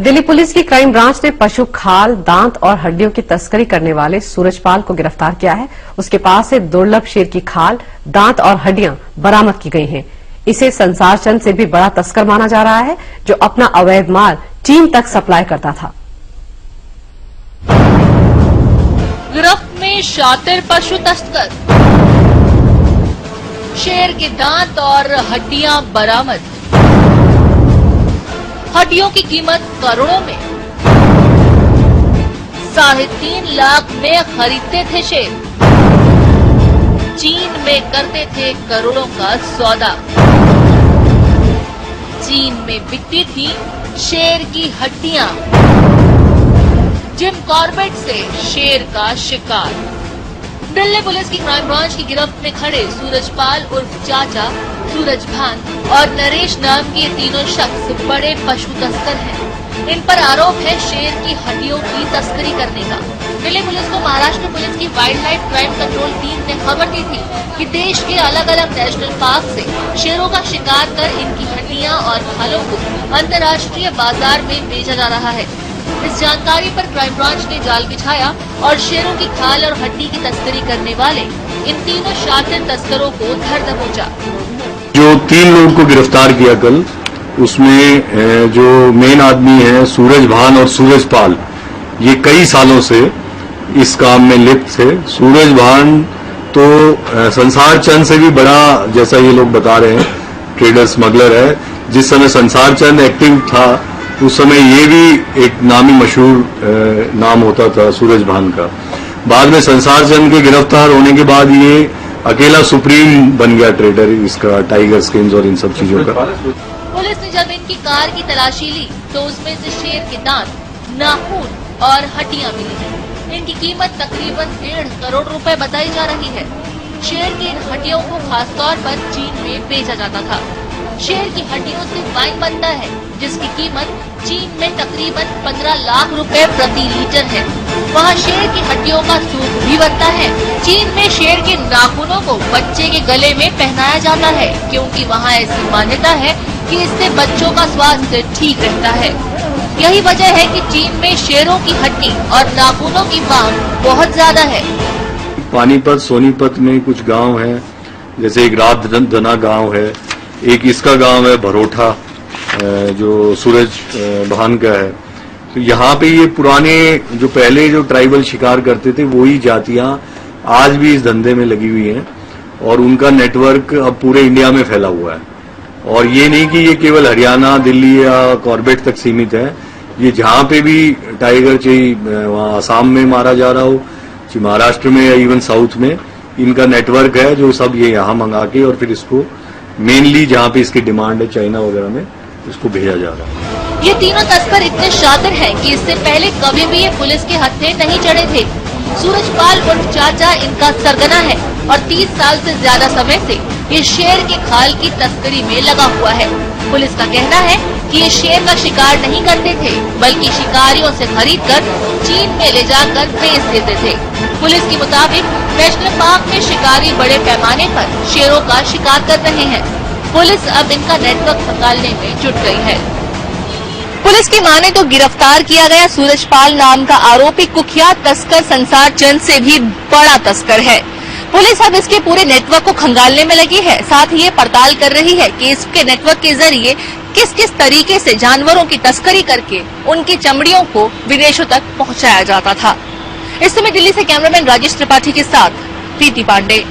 Delhi police की crime branch ने पशु खाल, दांत और हड्डियों की तस्करी करने वाले सूरजपाल को गिरफ्तार किया है। उसके पास से दुर्लभ शेर की खाल, दांत और हड्डियां बरामद की गई हैं। इसे संसार चंद से भी बड़ा तस्कर माना जा रहा है, जो अपना अवैध माल चीन तक सप्लाई करता था। गिरफ्त में शातिर पशु तस्कर, शेर के दांत और हड्डियां बरामद। हड्डियों की कीमत करोड़ों में, 3.5 लाख में खरीदते थे शेर, चीन में करते थे करोड़ों का सौदा। चीन में बिकती थी शेर की हड्डियां। जिम कॉर्बेट से शेर का शिकार। दिल्ली पुलिस की क्राइम ब्रांच की गिरफ्त में खड़े सूरजपाल उर्फ चाचा, सूरजभान और नरेश नाम के तीनों शख्स बड़े पशु तस्कर हैं। इन पर आरोप है शेर की हड्डियों की तस्करी करने का। दिल्ली पुलिस को महाराष्ट्र पुलिस की wild life crime control team ने खबर दी थी कि देश के अलग अलग नेशनल पार्क से शेरों का शिकार कर इनकी हड्डियां और खालों को अंतर्राष्ट्रीय बाजार में बेचा जा रहा है। इस जानकारी पर क्राइम ब्रांच ने जाल बिछाया और शेरों की खाल और हड्डी की तस्करी करने वाले इन तीनों शातिर तस्करों को धर दबोचा। जो 3 लोगों को गिरफ्तार किया कल, उसमें जो मेन आदमी है सूरजभान और सूरजपाल, ये कई सालों से इस काम में लिप्त थे। सूरजभान तो संसार चंद से भी बड़ा, जैसा ये लोग बता रहे हैं, ट्रेडर स्मगलर है। जिस समय संसार चंद एक्टिव था उस समय ये भी एक नामी मशहूर नाम होता था सूरजभान का। बाद में संसार चंद के गिरफ्तार होने के बाद ये अकेला सुप्रीम बन गया ट्रेडर इसका, टाइगर स्किन्स और इन सब चीजों का। पुलिस ने जब इनकी कार की तलाशी ली तो उसमें से शेर के दांत, नाखून और हड्डियां मिली। इनकी कीमत तकरीबन 1.5 करोड़ रुपए बताई जा रही है। शेर की इन हड्डियों को खासतौर पर चीन में बेचा जाता था। शेर की हड्डियों से वाइन बनता है, जिसकी कीमत चीन में तकरीबन 15 लाख रुपए प्रति लीटर है। वहाँ शेर की हड्डियों का सूप भी बनता है। चीन में शेर के नाखूनों को बच्चे के गले में पहनाया जाता है, क्योंकि वहाँ ऐसी मान्यता है कि इससे बच्चों का स्वास्थ्य ठीक रहता है। यही वजह है कि चीन में शेरों की हड्डी और नाखूनों की मांग बहुत ज्यादा है। पानीपत, सोनीपत में कुछ गांव हैं, जैसे एक रातधना गांव है, एक इसका गांव है भरोठा जो सूरज भान का है। तो यहाँ पे ये पुराने जो पहले जो ट्राइबल शिकार करते थे वही जातियां आज भी इस धंधे में लगी हुई हैं और उनका नेटवर्क अब पूरे इंडिया में फैला हुआ है। और ये नहीं कि ये केवल हरियाणा, दिल्ली या कॉर्बेट तक सीमित है। ये जहाँ पे भी टाइगर चाहिए, वहाँ आसाम में मारा जा रहा हो, चाहे महाराष्ट्र में या इवन साउथ में, इनका नेटवर्क है जो सब ये यहाँ मंगा के और फिर इसको मेनली जहाँ पे इसकी डिमांड है चाइना वगैरह में इसको भेजा जा रहा है। ये तीनों तस्कर इतने शातिर हैं कि इससे पहले कभी भी ये पुलिस के हत्थे नहीं चढ़े थे। सूरजपाल उर्फ चाचा इनका सरगना है और 30 साल से ज्यादा समय से ये शेर के खाल की तस्करी में लगा हुआ है। पुलिस का कहना है कि ये शेर का शिकार नहीं करते थे, बल्कि शिकारियों से खरीदकर चीन में ले जाकर बेच देते थे। पुलिस के मुताबिक नेशनल पार्क में शिकारी बड़े पैमाने पर शेरों का शिकार कर रहे हैं। पुलिस अब इनका नेटवर्क निकालने में जुट गई है। पुलिस की माने तो गिरफ्तार किया गया सूरजपाल नाम का आरोपी कुख्यात तस्कर संसार चंद से भी बड़ा तस्कर है। पुलिस अब इसके पूरे नेटवर्क को खंगालने में लगी है। साथ ही ये पड़ताल कर रही है कि इसके नेटवर्क के जरिए किस किस तरीके से जानवरों की तस्करी करके उनकी चमड़ियों को विदेशों तक पहुंचाया जाता था। इस समय दिल्ली से कैमरामैन राजेश त्रिपाठी के साथ प्रीति पांडे।